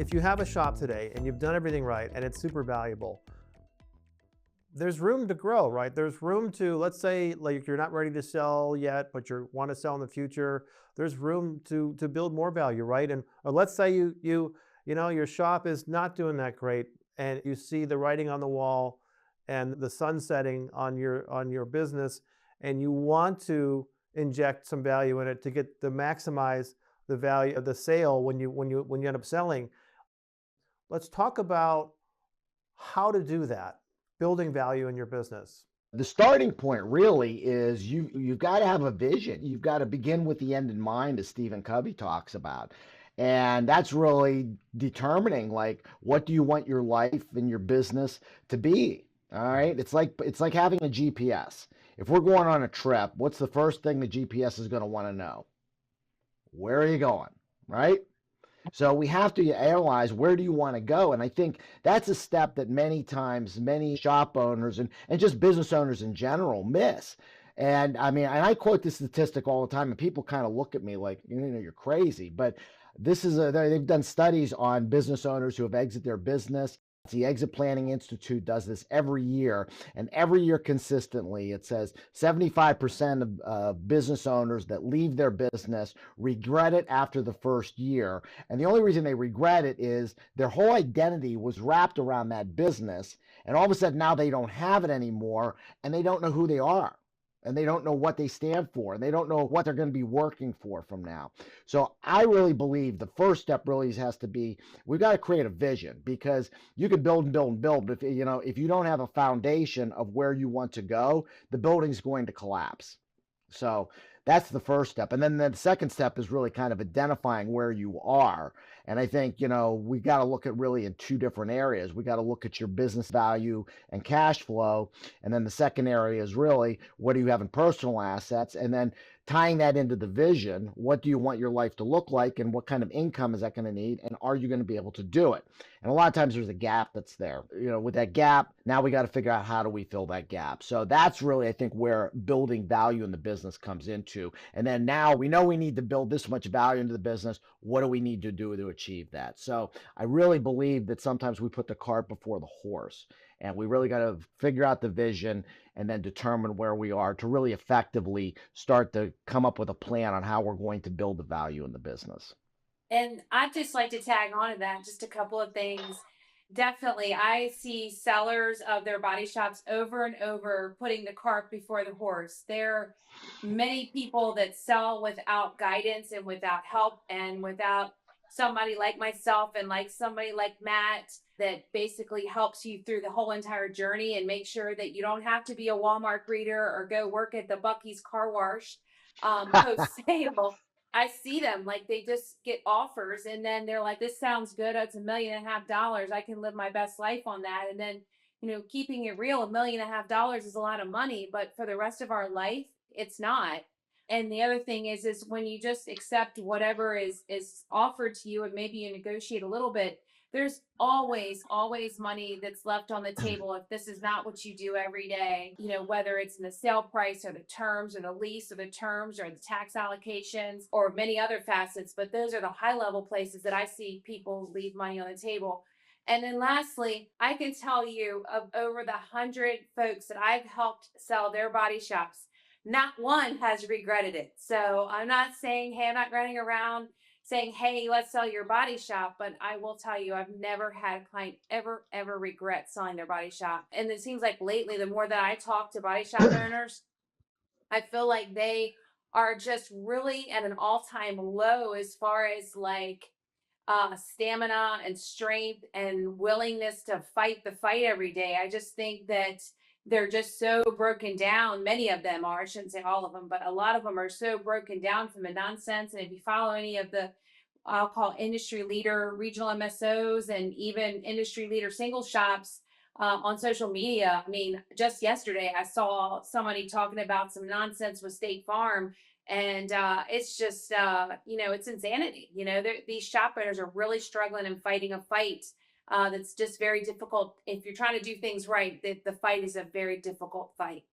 if you have a shop today and you've done everything right and it's super valuable, there's room to grow, right? There's room to, let's say, like you're not ready to sell yet, but you want to sell in the future. There's room to build more value, right? And or let's say your shop is not doing that great, and you see the writing on the wall and the sun setting on your business, and you want to inject some value in it to get to maximize the value of the sale when you end up selling. Let's talk about how to do that, building value in your business. The starting point really is you've got to have a vision. You've got to begin with the end in mind, as Stephen Covey talks about. And that's really determining, like, what do you want your life and your business to be? All right. It's like having a GPS. If we're going on a trip, what's the first thing the GPS is going to want to know? Where are you going? Right? So we have to analyze, where do you want to go? And I think that's a step that many times many shop owners and just business owners in general miss. And I mean, and I quote this statistic all the time, and people kind of look at me like, you're crazy. But they've done studies on business owners who have exited their business. The Exit Planning Institute does this every year, and every year consistently, it says 75% of business owners that leave their business regret it after the first year. And the only reason they regret it is their whole identity was wrapped around that business, and all of a sudden now they don't have it anymore, and they don't know who they are. And they don't know what they stand for, and they don't know what they're going to be working for from now. So I really believe the first step really has to be, we've got to create a vision, because you can build and build and build, but if you don't have a foundation of where you want to go, the building's going to collapse. So that's the first step. And then the second step is really kind of identifying where you are. And I think, we got to look at really in two different areas. We got to look at your business value and cash flow. And then the second area is really, what do you have in personal assets? And then tying that into the vision, what do you want your life to look like, and what kind of income is that going to need, and are you going to be able to do it? And a lot of times there's a gap that's there. With that gap, now we got to figure out, how do we fill that gap? So that's really, I think, where building value in the business comes into. And then now we know we need to build this much value into the business. What do we need to do to achieve that? So I really believe that sometimes we put the cart before the horse, and we really got to figure out the vision and then determine where we are to really effectively start to come up with a plan on how we're going to build the value in the business. And I'd just like to tag on to that, just a couple of things. Definitely, I see sellers of their body shops over and over putting the cart before the horse. There are many people that sell without guidance and without help and without somebody like myself and like somebody like Matt that basically helps you through the whole entire journey and make sure that you don't have to be a Walmart greeter or go work at the Buc-ee's car wash post sale. I see them, like, they just get offers and then they're like, this sounds good. It's $1.5 million. I can live my best life on that. And then, keeping it real, $1.5 million is a lot of money, but for the rest of our life, it's not. And the other thing is when you just accept whatever is offered to you, and maybe you negotiate a little bit, there's always money that's left on the table if this is not what you do every day, whether it's in the sale price or the terms or the lease or the terms or the tax allocations or many other facets. But those are the high level places that I see people leave money on the table. And then lastly, I can tell you, of over the 100 folks that I've helped sell their body shops, not one has regretted it. So I'm not saying, hey, I'm not running around saying, hey, let's sell your body shop. But I will tell you, I've never had a client ever regret selling their body shop. And it seems like lately, the more that I talk to body shop owners, I feel like they are just really at an all-time low as far as stamina and strength and willingness to fight the fight every day. I just think that they're just so broken down. Many of them are, I shouldn't say all of them, but a lot of them are so broken down from the nonsense. And if you follow any of the, I'll call industry leader regional MSOs and even industry leader single shops on social media, I mean, just yesterday I saw somebody talking about some nonsense with State Farm. And it's just, it's insanity. These shop owners are really struggling and fighting a fight that's just very difficult. If you're trying to do things right, the fight is a very difficult fight.